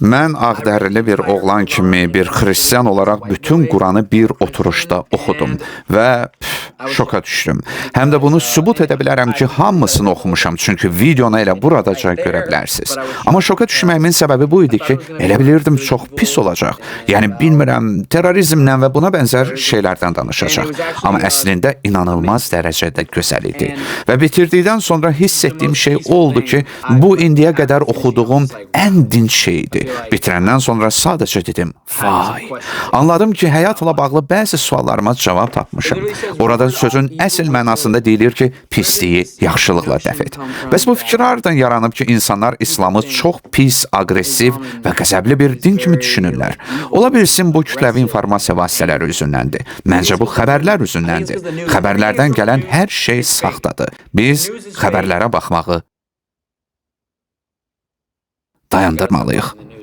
Mən ağdərili bir oğlan kimi, bir xristian olaraq bütün Quranı bir oturuşda oxudum və şoka düşdüm. Həm də bunu sübut edə bilərəm ki, hamısını oxumuşam, çünki videonu elə buradaca görə bilərsiniz. Amma şoka düşməyimin səbəbi bu idi ki, elə bilirdim çox pis olacaq. Yəni bilmirəm, terrorizmlə və buna bənzər şeylərdən danışacaq. Amma əslində inanılmaz dərəcədə gözəl idi. Və bitirdikdən sonra hiss etdiyim şey oldu ki, bu indiyə qədər oxuduğum ən dinc şey idi. Bitirəndən sonra sadəcə dedim, vay. Anladım ki, həyatla bağlı bəzi suallarıma cavab tapmışım. Orada sözün əsl mənasında deyilir ki, pisliyi yaxşılıqla dəf et. Bəs bu fikir hardan yaranıb ki, insanlar İslamı çox pis, aqressiv və qəzəbli bir din kimi düşünürlər? Ola bilsin bu kütləvi informasiya vasitələri üzündəndir. Məncə bu xəbərlər üzündəndir. Xəbərlərdən gələn hər şey saxtadır. Biz xəbərlərə baxmağı dayandırmalıyıq.